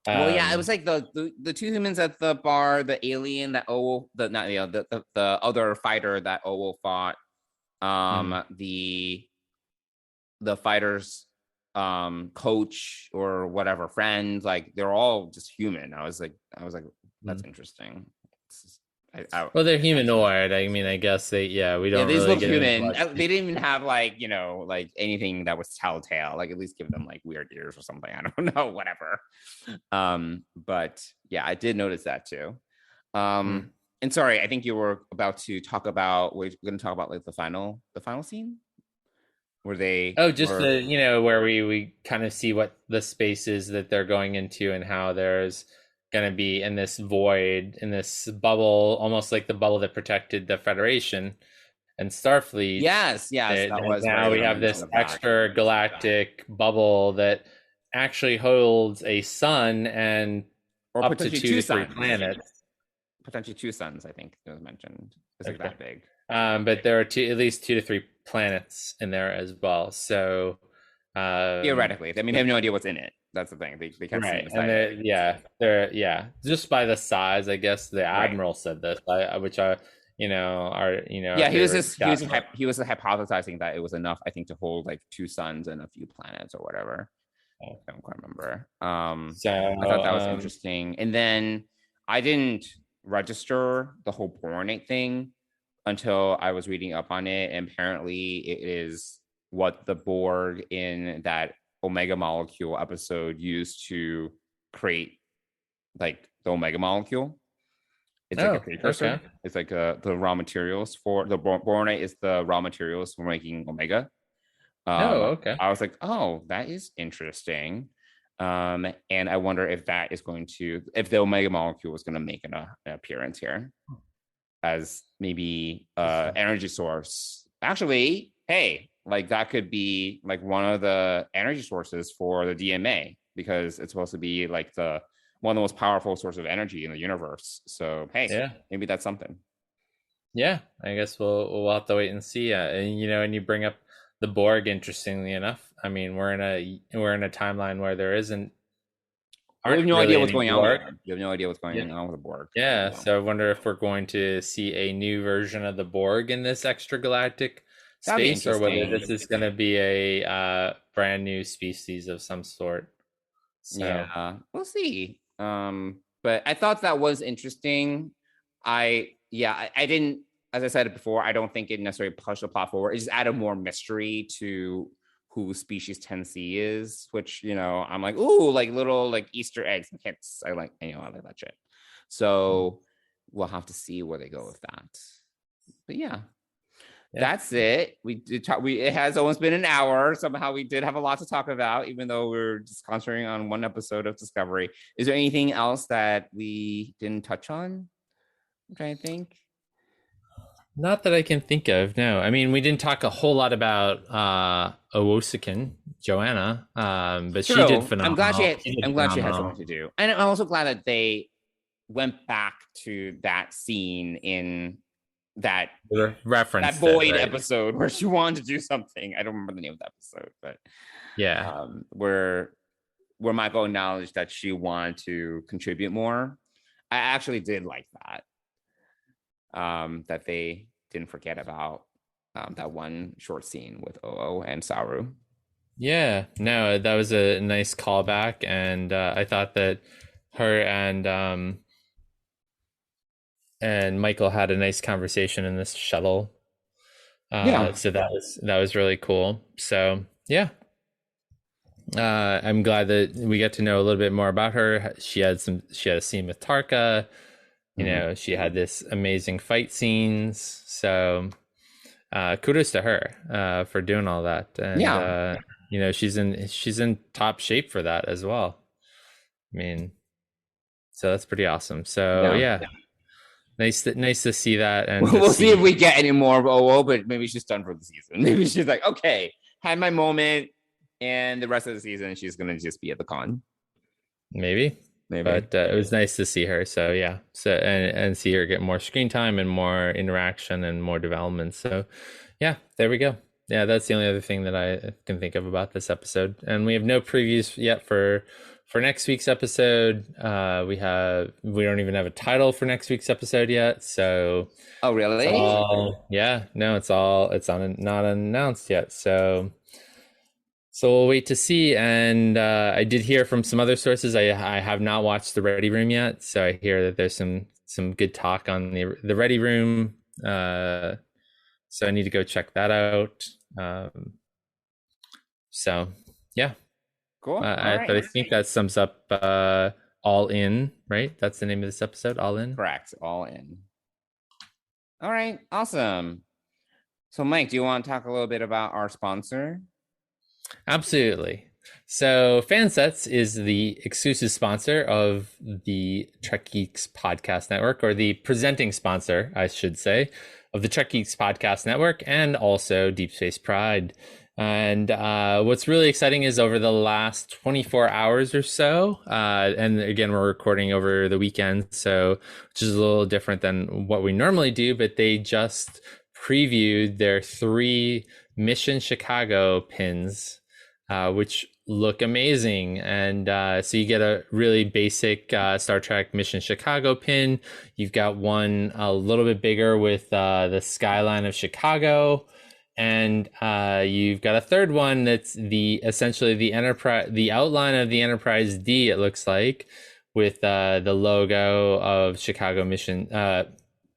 it was like the two humans at the bar, the alien that the other fighter that Owo fought, the fighters coach or whatever friend, like they're all just human. I was like that's interesting. Well, they're humanoid. I mean, I guess we don't they just really look get human. into They didn't even have like, like anything that was telltale. Like at least give them like weird ears or something. I don't know, whatever. But yeah, I did notice that too. And sorry, I think you were about to talk about, we're going to talk about like the final scene where they where we kind of see what the space is that they're going into and how there's going to be in this void, in this bubble, almost like the bubble that protected the Federation and Starfleet. Yes, that was. Now we have this extra galactic bubble that actually holds a sun and up to 2 to 3 planets. Potentially 2 suns, I think it was mentioned. It's like that big. But there are at least 2 to 3 planets in there as well. So theoretically, I mean, they have no idea what's in it. That's the thing. They can't see inside. And they're just by the size, I guess the Admiral said this, which he was hypothesizing that it was enough, I think, to hold like 2 suns and a few planets or whatever. I don't quite remember. So I thought that was interesting. And then I didn't register the whole boronate thing until I was reading up on it. And apparently it is what the Borg in that Omega molecule episode used to create like the Omega molecule. It's like a precursor. Okay. It's like the raw materials for the boronate is the raw materials for making Omega. Okay. I was like, oh, that is interesting. And I wonder if that is if the Omega molecule is going to make an appearance here as maybe energy source. Actually, hey, like that could be like one of the energy sources for the DMA, because it's supposed to be like one of the most powerful sources of energy in the universe. So hey, maybe that's something. Yeah, I guess we'll have to wait and see. And you bring up the Borg, interestingly enough. I mean, we're in a timeline where there isn't. We have no idea what's going on. You have no idea what's going on with the Borg. Yeah, so I wonder if we're going to see a new version of the Borg in this extragalactic space, or whether this is going to be a brand new species of some sort. So. Yeah, we'll see. But I thought that was interesting. I didn't. As I said before, I don't think it necessarily pushed the plot forward. It just added more mystery to who species 10C is, which, I'm like, ooh, like little like Easter eggs and hints. I like that shit. So we'll have to see where they go with that. But yeah. That's it. We did talk. It has almost been an hour. Somehow we did have a lot to talk about, even though we're just concentrating on one episode of Discovery. Is there anything else that we didn't touch on? I'm trying to think. Not that I can think of. No, I mean, we didn't talk a whole lot about Owosikan, Joanna, but she did phenomenal. I'm glad she had something to do, and I'm also glad that they went back to that scene in that reference, that void episode where she wanted to do something. I don't remember the name of the episode, but where Michael acknowledged that she wanted to contribute more. I actually did like that. That they didn't forget about that one short scene with Oo and Saru. Yeah, no, that was a nice callback, and I thought that her and Michael had a nice conversation in this shuttle. So that was really cool. So yeah, I'm glad that we get to know a little bit more about her. She had a scene with Tarka. She had this amazing fight scenes. So kudos to her for doing all that. And she's in top shape for that as well. I mean, so that's pretty awesome. So yeah. Nice to see that. And we'll see if we get any more of Oo, but maybe she's done for the season. Maybe she's like, okay, had my moment, and the rest of the season she's gonna just be at the con. Maybe. But it was nice to see her. So yeah, and see her get more screen time and more interaction and more development. So yeah, there we go. Yeah, that's the only other thing that I can think of about this episode. And we have no previews yet for next week's episode. We don't even have a title for next week's episode yet. So really? It's not announced yet. So So we'll wait to see. And I did hear from some other sources. I have not watched the Ready Room yet, so I hear that there's some good talk on the Ready Room. So I need to go check that out. So yeah, Cool. But I think that sums up All In, right? That's the name of this episode, All In. Correct. All In. All right. Awesome. So Mike, do you want to talk a little bit about our sponsor? Absolutely. So Fansets is the exclusive sponsor of the Trek Geeks Podcast Network, or the presenting sponsor, I should say, of the Trek Geeks Podcast Network, and also Deep Space Pride. And what's really exciting is over the last 24 hours or so, and again, we're recording over the weekend, so which is a little different than what we normally do, but they just previewed their 3 Mission Chicago pins, which look amazing. And so you get a really basic Star Trek Mission Chicago pin. You've got one a little bit bigger with the skyline of Chicago. And you've got a third one that's essentially the Enterprise, the outline of the Enterprise D, it looks like, with the logo of Chicago Mission,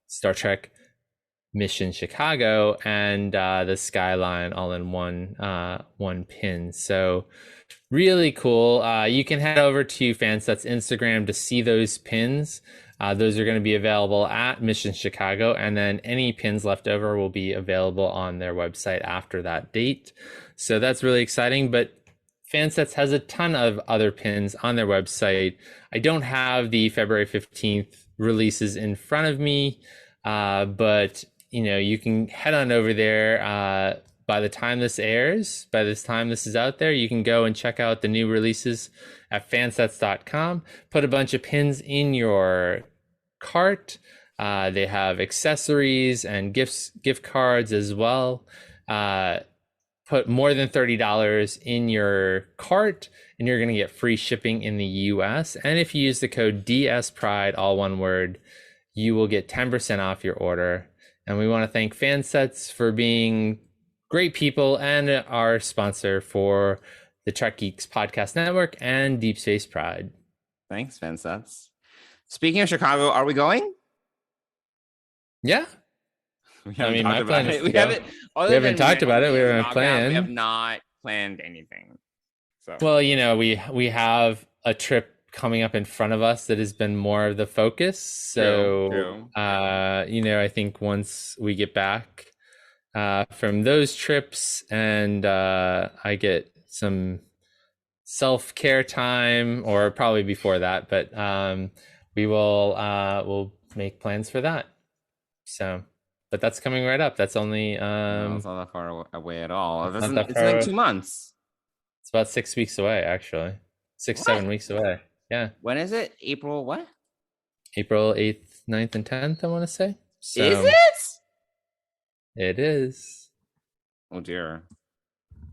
Star Trek Mission Chicago, and the skyline all in one pin. So really cool. You can head over to Fansets Instagram to see those pins. Those are going to be available at Mission Chicago, and then any pins left over will be available on their website after that date. So that's really exciting. But Fansets has a ton of other pins on their website. I don't have the February 15th releases in front of me, but you can head on over there. By the time this airs, by this time this is out there, you can go and check out the new releases at fansets.com. Put a bunch of pins in your cart. They have accessories and gift cards as well. Put more than $30 in your cart, and you're going to get free shipping in the US. And if you use the code DSPRIDE, all one word, you will get 10% off your order. And we want to thank Fansets for being great people and our sponsor for the Trek Geeks Podcast Network and Deep Space Pride. Thanks, Fansets. Speaking of Chicago, are we going? Yeah. We haven't talked about it. We haven't talked about it. We haven't planned. We have not planned anything. So well, we have a trip coming up in front of us that has been more of the focus. So True. I think once we get back from those trips and I get some self-care time, or probably before that, but we'll make plans for that. So, but that's coming right up. That's only it's not that far away at all. It's not like 2 months. It's about 6 weeks away, actually. 7 weeks away. Yeah. When is it? April what? April 8th, 9th, and 10th, I want to say. So, is it? It is. Oh dear.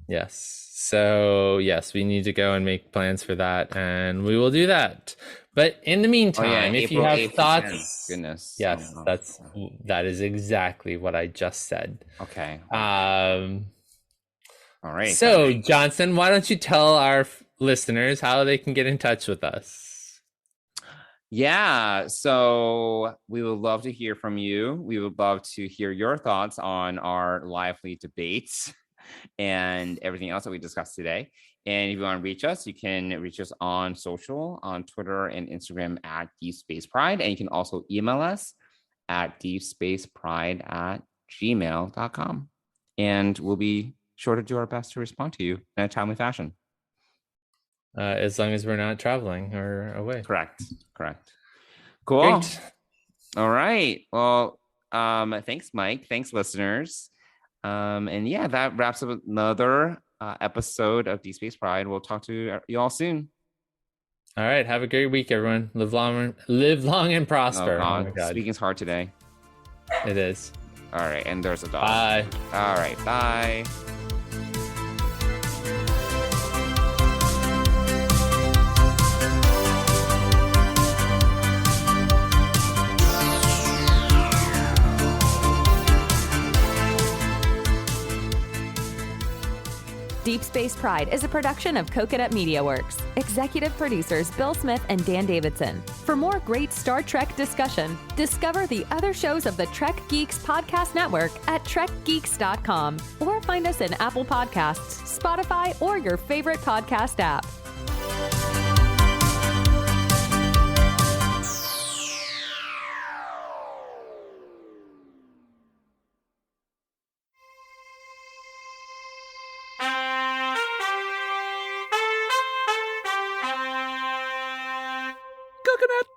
Yes. So yes, we need to go and make plans for that, and we will do that. But in the meantime, if you have thoughts, goodness, yes, that is exactly what I just said. Okay. All right. So Johnson, why don't you tell our listeners how they can get in touch with us? Yeah, so we would love to hear from you. We would love to hear your thoughts on our lively debates and everything else that we discussed today. And if you want to reach us, you can reach us on social, on Twitter and Instagram at Deep Space Pride. And you can also email us at deepspacepride@gmail.com. And we'll be sure to do our best to respond to you in a timely fashion. As long as we're not traveling or away. Correct. Cool. Great. All right. Well, thanks, Mike. Thanks, listeners. And yeah, that wraps up another episode of Deep Space Pride. We'll talk to you all soon. All right. Have a great week, everyone. Live long and prosper. Oh my God. Speaking's hard today. It is. All right. And there's a dog. Bye. All right. Bye. Deep Deep Space Pride is a production of Coconut Media Works. Executive producers Bill Smith and Dan Davidson. For more great Star Trek discussion, discover the other shows of the Trek Geeks Podcast Network at trekgeeks.com or find us in Apple Podcasts, Spotify, or your favorite podcast app. Coconut.